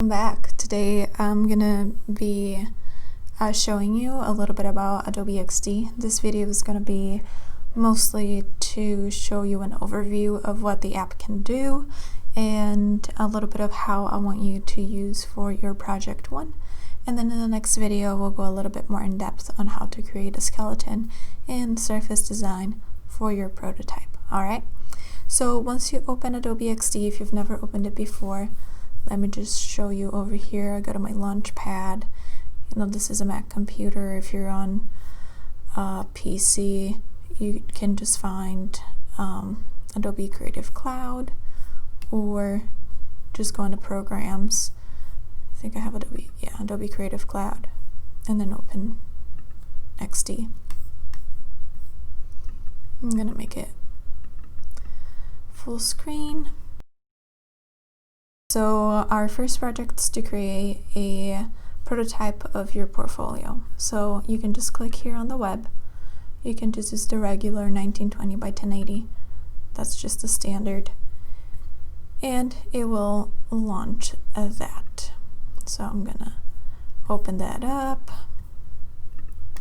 Welcome back. Today I'm gonna be showing you a little bit about Adobe XD. This video is gonna be mostly to show you an overview of what the app can do and a little bit of how I want you to use for your project one. And then in the next video we'll go a little bit more in depth on how to create a skeleton and surface design for your prototype. Alright, so once you open Adobe XD, if you've never opened it before, let me just show you over here. I go to my launch pad. You know, this is a Mac computer. If you're on PC, you can just find Adobe Creative Cloud, or just go into Programs. I think I have Adobe Creative Cloud, and then open XD. I'm gonna make it full screen. So our first project is to create a prototype of your portfolio. So you can just click here on the web. You can just use the regular 1920 by 1080. That's just the standard. And it will launch that. So I'm gonna open that up.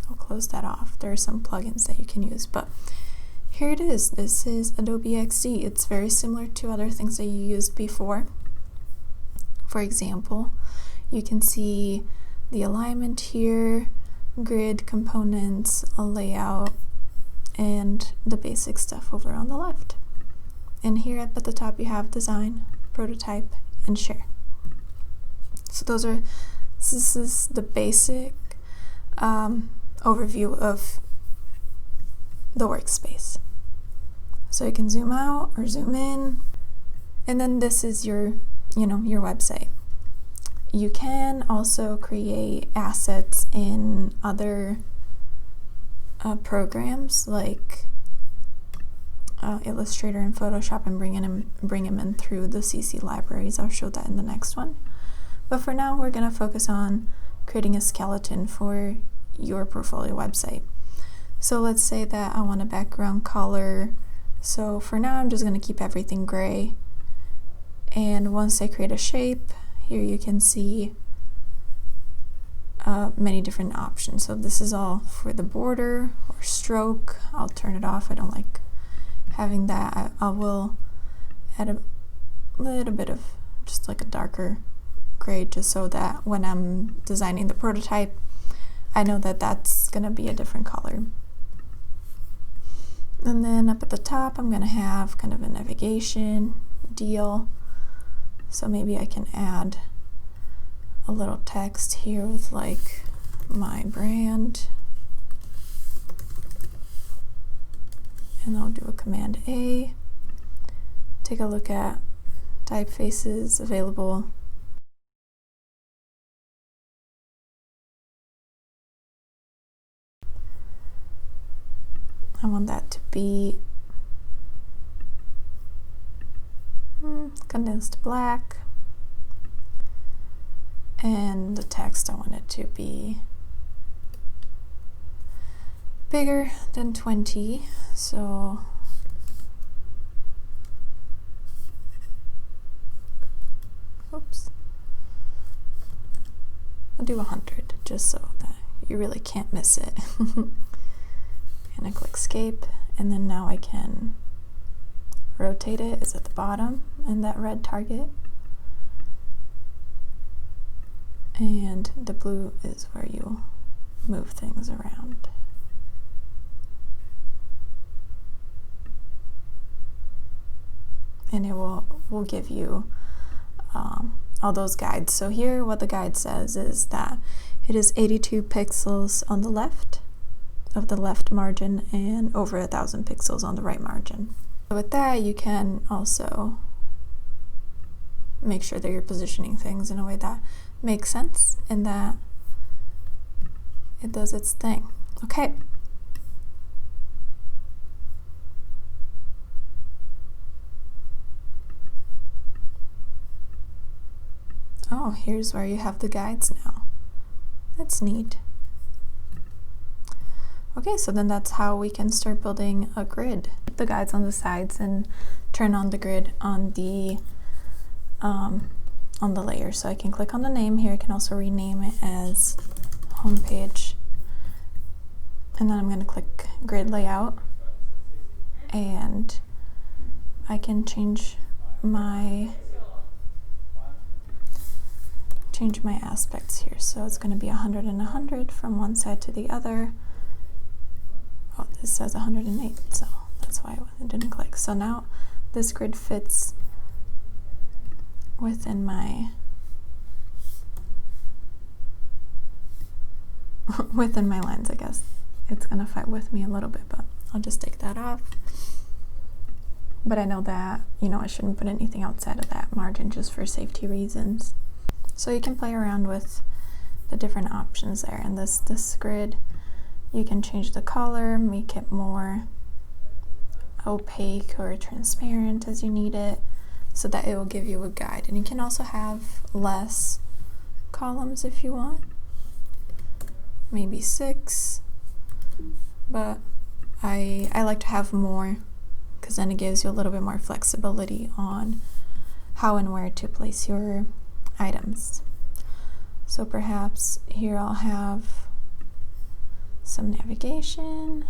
I'll close that off. There are some plugins that you can use, but here it is. This is Adobe XD. It's very similar to other things that you used before. For example, you can see the alignment here, grid, components, a layout, and the basic stuff over on the left. And here up at the top you have design, prototype, and share. So this is the basic overview of the workspace. So you can zoom out or zoom in, and then this is your website. You can also create assets in other programs like Illustrator and Photoshop and bring them in through the CC libraries. I'll show that in the next one. But for now, we're going to focus on creating a skeleton for your portfolio website. So let's say that I want a background color. So for now, I'm just going to keep everything gray. And once I create a shape, here you can see many different options. So this is all for the border or stroke. I'll turn it off. I don't like having that. I will add a little bit of just like a darker gray, just so that when I'm designing the prototype, I know that that's going to be a different color. And then up at the top, I'm going to have kind of a navigation deal. So maybe I can add a little text here with like my brand. And I'll do a Command A. Take a look at typefaces available. I want that to be condensed black, and the text I want it to be bigger than 20, so oops, I'll do 100 just so that you really can't miss it. And I click escape, and then now I can rotate it. It's at the bottom in that red target, and the blue is where you move things around. And it will give you all those guides. So here what the guide says is that it is 82 pixels on the left of the left margin and over 1,000 pixels on the right margin. With that, you can also make sure that you're positioning things in a way that makes sense and that it does its thing. Okay. Oh, here's where you have the guides now. That's neat. Okay, so then that's how we can start building a grid. Keep the guides on the sides and turn on the grid on the on the layer. So I can click on the name here. I can also rename it as homepage. And then I'm going to click grid layout, and I can change my aspects here. So it's going to be 100 and 100 from one side to the other. Oh, this says 108, so that's why it didn't click. So now this grid fits within my lines, I guess. It's gonna fight with me a little bit, but I'll just take that off. But I know that, you know, I shouldn't put anything outside of that margin just for safety reasons. So you can play around with the different options there. And this grid, you can change the color, make it more opaque or transparent as you need it, so that it will give you a guide. And you can also have less columns if you want, maybe 6, but I like to have more, because then it gives you a little bit more flexibility on how and where to place your items. So perhaps here I'll have some navigation.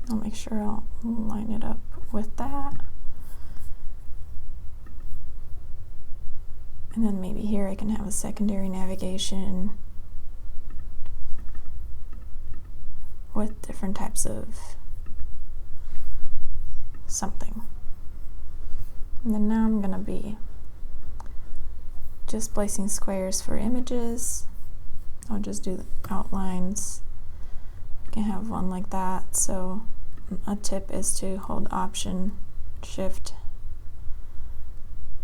I'll make sure I'll line it up with that. And then maybe here I can have a secondary navigation with different types of something. And then now I'm gonna be just placing squares for images. I'll just do the outlines. You can have one like that. So a tip is to hold Option, Shift,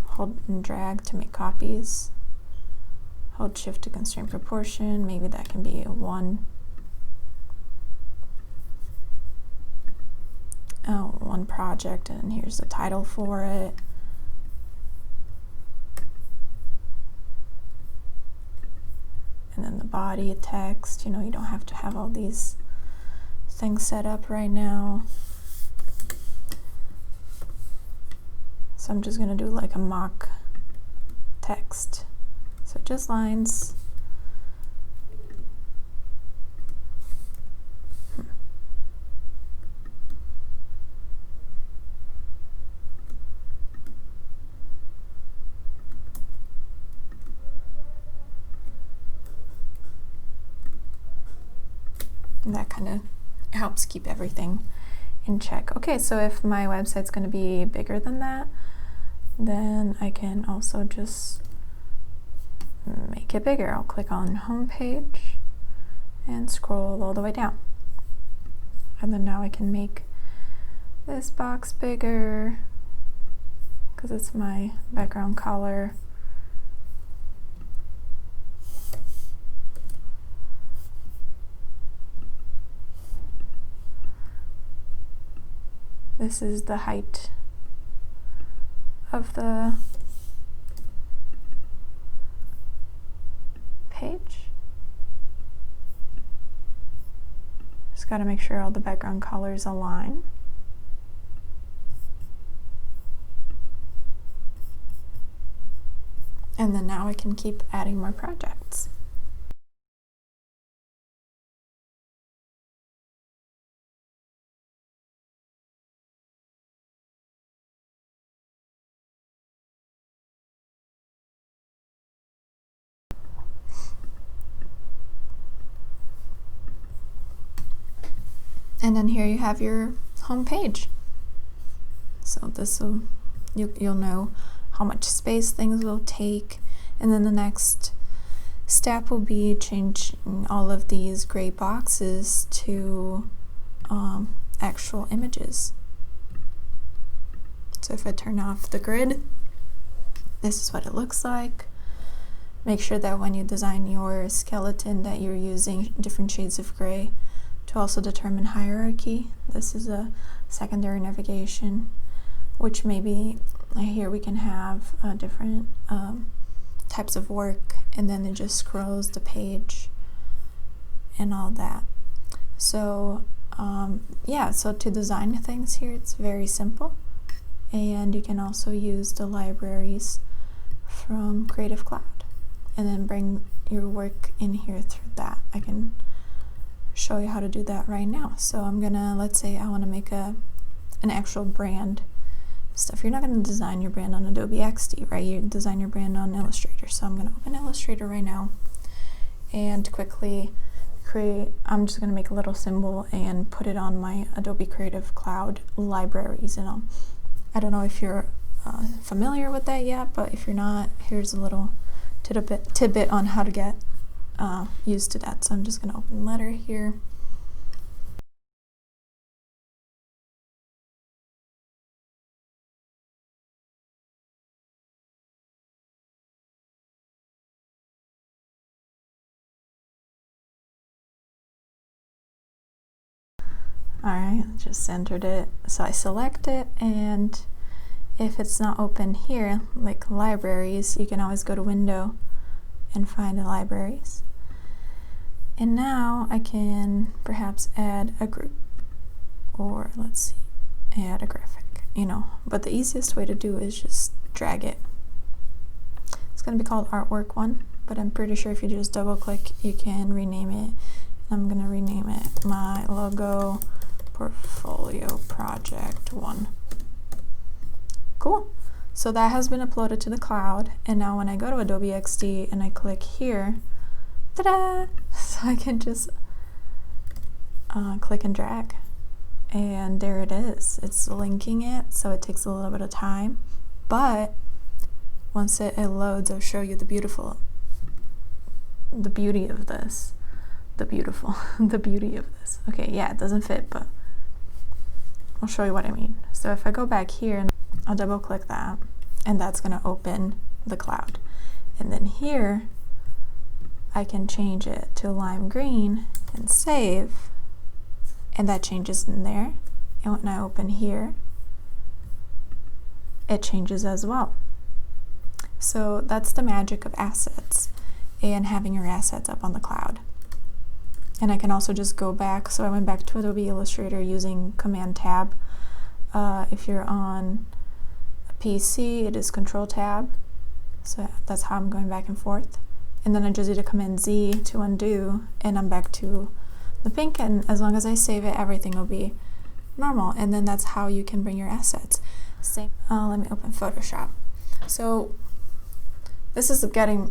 hold and drag to make copies. Hold Shift to constrain proportion. Maybe that can be a 1. One project, and here's the title for it. And then the body text. You know, you don't have to have all these things set up right now. So I'm just gonna do like a mock text. So just lines. And that kind of helps keep everything in check. Okay, so if my website's going to be bigger than that, then I can also just make it bigger. I'll click on homepage and scroll all the way down. And then now I can make this box bigger because it's my background color. This is the height of the page. Just got to make sure all the background colors align. And then now I can keep adding more projects. And then here you have your home page. So this will, you'll know how much space things will take. And then the next step will be changing all of these gray boxes to actual images. So if I turn off the grid, this is what it looks like. Make sure that when you design your skeleton that you're using different shades of gray to also determine hierarchy. This is a secondary navigation, which maybe here we can have different types of work, and then it just scrolls the page and all that. So yeah, so to design things here, it's very simple. And you can also use the libraries from Creative Cloud and then bring your work in here through that. I can show you how to do that right now. So I'm gonna, let's say I want to make an actual brand stuff. You're not going to design your brand on Adobe XD, right? You design your brand on Illustrator. So I'm going to open Illustrator right now and quickly I'm just going to make a little symbol and put it on my Adobe Creative Cloud libraries. And I don't know if you're familiar with that yet, but if you're not, here's a little tidbit on how to get used to that. So I'm just going to open Letter here. Alright, just entered it. So I select it, and if it's not open here, like libraries, you can always go to Window and find the libraries. And now I can perhaps add a group, or let's see, add a graphic, you know. But the easiest way to do is just drag it. It's going to be called Artwork 1, but I'm pretty sure if you just double click, you can rename it. I'm going to rename it my logo portfolio project 1. Cool. So that has been uploaded to the cloud, and now when I go to Adobe XD and I click here, ta-da! So I can just click and drag, and there it is. It's linking it, so it takes a little bit of time, but once it loads, I'll show you the beauty of this. The beauty of this. Okay, yeah, it doesn't fit, but I'll show you what I mean. So if I go back here and I'll double click that, and that's going to open the cloud. And then here I can change it to lime green and save, and that changes in there. And when I open here, it changes as well. So that's the magic of assets and having your assets up on the cloud. And I can also just go back. So I went back to Adobe Illustrator using Command Tab. If you're on a PC, it is Control Tab. So that's how I'm going back and forth. And then I just did a Command Z to undo, and I'm back to the pink. And as long as I save it, everything will be normal. And then that's how you can bring your assets. Same. Let me open Photoshop. So this is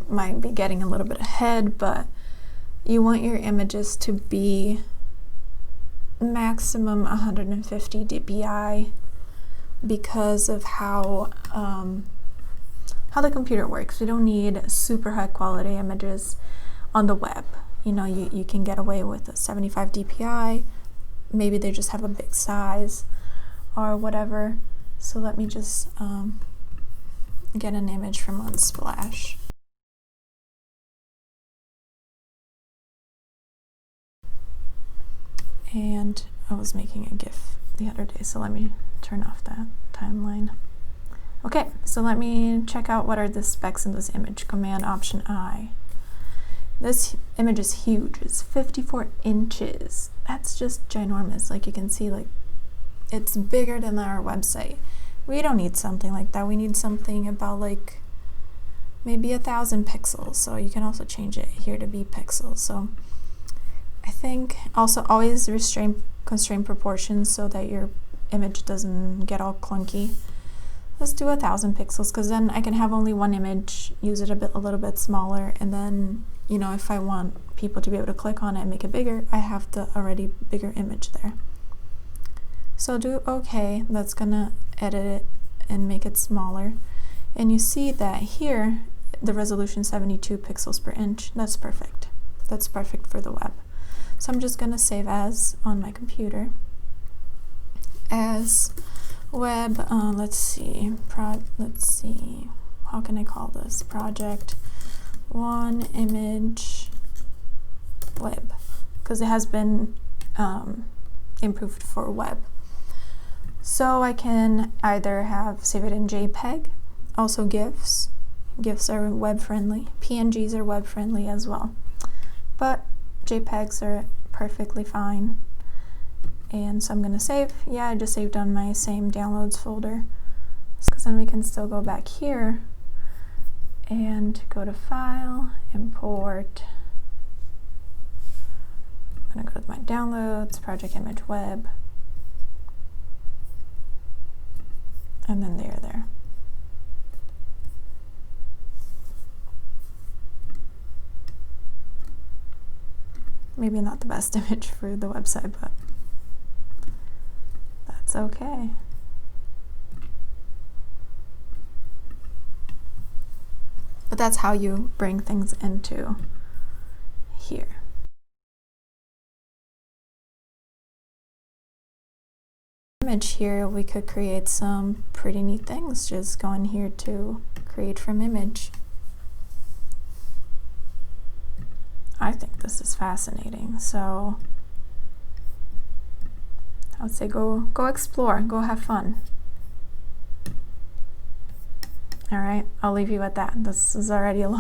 might be getting a little bit ahead, but you want your images to be maximum 150 dpi because of how the computer works. We don't need super high quality images on the web. You know, you can get away with a 75 dpi. Maybe they just have a big size or whatever. So let me just get an image from Unsplash. And I was making a GIF the other day, so let me turn off that timeline. Okay, so let me check out what are the specs in this image. Command Option I. This image is huge. It's 54 inches. That's just ginormous. Like you can see, like it's bigger than our website. We don't need something like that. We need something about like maybe 1,000 pixels. So you can also change it here to be pixels. So I think also always constrain proportions so that your image doesn't get all clunky. Let's do 1,000 pixels, because then I can have only one image, use it a little bit smaller, and then, you know, if I want people to be able to click on it and make it bigger, I have the already bigger image there. So do OK. That's gonna edit it and make it smaller. And you see that here the resolution 72 pixels per inch. That's perfect. That's perfect for the web. So I'm just going to save as on my computer as web. Let's see, how can I call this? Project 1 image web, because it has been improved for web. So I can either save it in JPEG, also GIFs. GIFs are web friendly. PNGs are web friendly as well. But JPEGs are perfectly fine. And so I'm going to save. Yeah, I just saved on my same downloads folder. Because then we can still go back here and go to File, Import. I'm going to go to my downloads, Project Image Web, and then there. Maybe not the best image for the website, but that's okay. But that's how you bring things into here. Image here, we could create some pretty neat things. Just go in here to create from image. I think this is fascinating, so I would say go explore, go have fun. All right, I'll leave you at that. This is already a long